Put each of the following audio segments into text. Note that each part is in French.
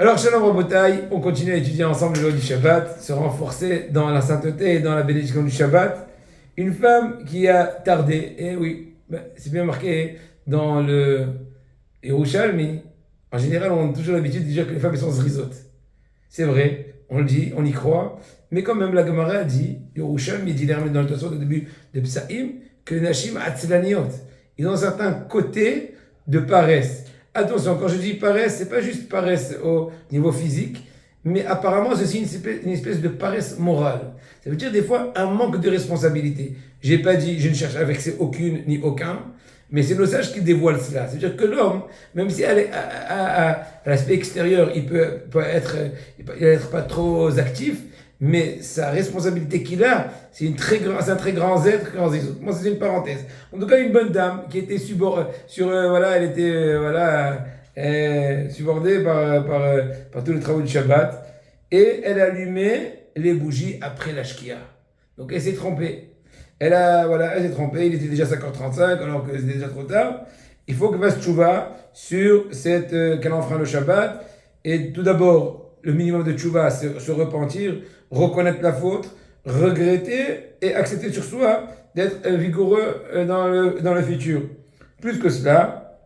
Alors, Shalom Rabotai, on continue à étudier ensemble le loi du Shabbat, se renforcer dans la sainteté et dans la bénédiction du Shabbat. Une femme qui a tardé, et oui, c'est bien marqué dans le Yerushalmi. En général, on a toujours l'habitude de dire que les femmes sont zrizotes. C'est vrai, on le dit, on y croit, mais quand même la Gemara a dit, Yerushalmi dit dans le Tosfot au début de Psaïm, que les Nashim atzlaniot, ils ont un certain côté de paresse. Attention, quand je dis paresse, c'est pas juste paresse au niveau physique, mais apparemment c'est aussi une espèce de paresse morale. Ça veut dire des fois un manque de responsabilité. J'ai pas dit, je ne cherche à vexer aucune ni aucun, mais c'est nos sages qui dévoilent cela. C'est-à-dire que l'homme, même si à l'aspect extérieur, il peut être pas trop actif, mais sa responsabilité qu'il a, c'est un très grand Z, très grand zizou. Moi, c'est une parenthèse. En tout cas, une bonne dame qui était subordonnée par tous les travaux du Shabbat, et elle allumait les bougies après la shkia. Donc, elle s'est trompée. Elle s'est trompée. Il était déjà 5h35, alors que c'était déjà trop tard. Il faut qu'elle fasse tchouva sur qu'elle enfreint le Shabbat. Et tout d'abord, le minimum de tchouva, c'est se repentir, reconnaître la faute, regretter et accepter sur soi d'être vigoureux dans le futur. Plus que cela,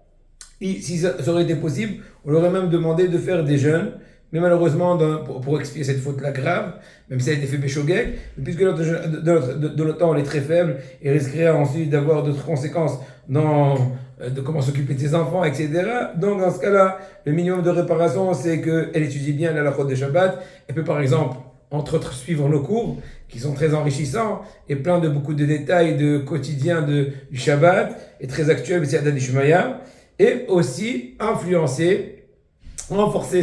si ça aurait été possible, on leur aurait même demandé de faire des jeûnes, mais malheureusement, pour expier cette faute-là grave, même si elle a été fait péchogek, puisque de notre temps, elle est très faible et risquerait ensuite d'avoir d'autres conséquences de comment s'occuper de ses enfants, etc. Donc, dans ce cas-là, le minimum de réparation, c'est qu'elle étudie bien la halachot de Shabbat. Elle peut, par exemple, entre autres, suivre nos cours, qui sont très enrichissants, et plein de beaucoup de détails de quotidien du Shabbat, et très actuels, mais c'est Adan Ishmaïa, et aussi renforcer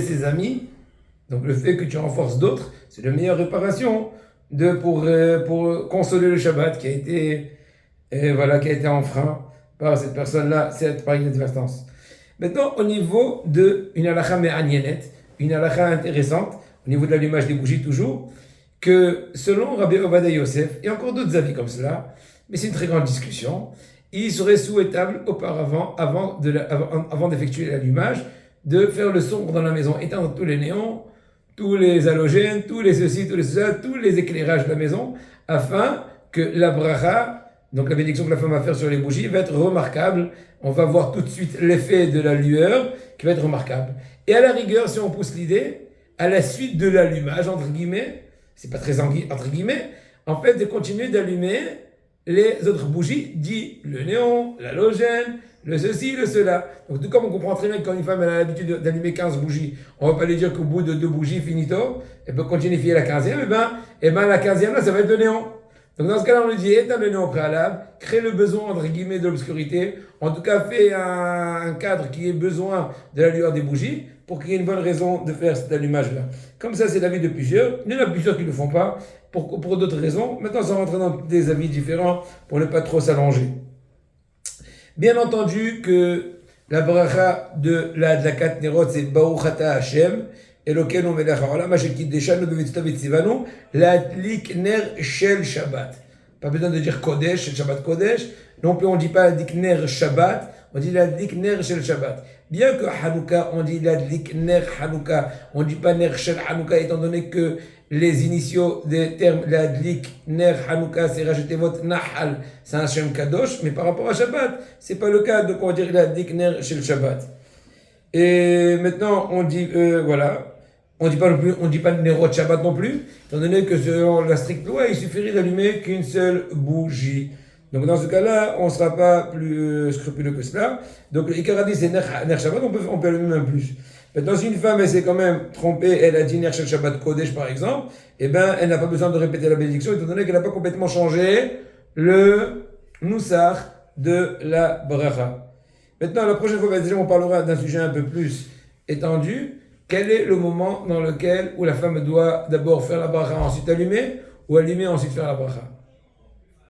ses amis. Donc, le fait que tu renforces d'autres, c'est la meilleure réparation pour consoler le Shabbat qui a été enfreint par cette personne-là, par inadvertance. Maintenant, au niveau d'une halakha me'anyenet, une halakha intéressante, au niveau de l'allumage des bougies toujours, que selon Rabbi Ovadia Yosef, et encore d'autres avis comme cela, mais c'est une très grande discussion, il serait souhaitable auparavant, avant d'effectuer l'allumage, de faire le sombre dans la maison, éteindre tous les néons, tous les halogènes, tous les ceci, tous les cela, tous les éclairages de la maison, afin que la bracha, donc la bénédiction que la femme va faire sur les bougies, va être remarquable. On va voir tout de suite l'effet de la lueur qui va être remarquable. Et à la rigueur, si on pousse l'idée, à la suite de l'allumage, entre guillemets, c'est pas très entre guillemets, en fait, de continuer d'allumer les autres bougies, dit le néon, l'halogène, le ceci, le cela. Donc, tout comme on comprend très bien que quand une femme elle a l'habitude d'allumer 15 bougies, on ne va pas lui dire qu'au bout de 2 bougies, finito, elle peut continuer à filer la 15e, et ben la 15e, là, ça va être le néon. Donc, dans ce cas-là, on lui dit, éteins le néon préalable, crée le besoin, entre guillemets, de l'obscurité, en tout cas, fais un cadre qui ait besoin de la lueur des bougies, pour qu'il y ait une bonne raison de faire cet allumage-là. Comme ça, c'est l'avis de plusieurs. Il y en a plusieurs qui ne le font pas, pour d'autres raisons. Maintenant, ça rentre dans des avis différents, pour ne pas trop s'allonger. Bien entendu que la bracha de la Adlakat Nerot, c'est Baruch Ata Hashem, Elokeinu melech haolam, asher kiddeshanu b'mitzvot v'tzivanu, l'adlik ner shel Shabbat. Pas besoin de dire Kodesh, shel Shabbat Kodesh. Non plus, on ne dit pas l'adlik ner Shabbat, on dit l'adlik ner shel Shabbat. Bien que Hanouka, on dit l'adlik ner Hanouka, on ne dit pas ner shel Hanouka, étant donné que les initiaux des termes l'adlik, ner, Hanouka, c'est rajouter votre nahal, c'est un Shem Kadosh, mais par rapport à Shabbat, c'est pas le cas, donc on va dire l'adlik, ner, chez le Shabbat. Et maintenant, on dit, on dit pas Nerot Shabbat non plus, étant donné que selon la stricte loi, il suffirait d'allumer qu'une seule bougie. Donc dans ce cas-là, on ne sera pas plus scrupuleux que cela. Donc le Ikaradi, c'est ner Shabbat, on peut allumer même plus. Maintenant, si une femme, elle s'est quand même trompée, elle a dit Ner Shel Shabbat Kodesh, par exemple, eh ben, elle n'a pas besoin de répéter la bénédiction, étant donné qu'elle n'a pas complètement changé le Noussach de la Bracha. Maintenant, la prochaine fois, on parlera d'un sujet un peu plus étendu. Quel est le moment où la femme doit d'abord faire la Bracha, ensuite allumer, ou allumer, ensuite faire la Bracha?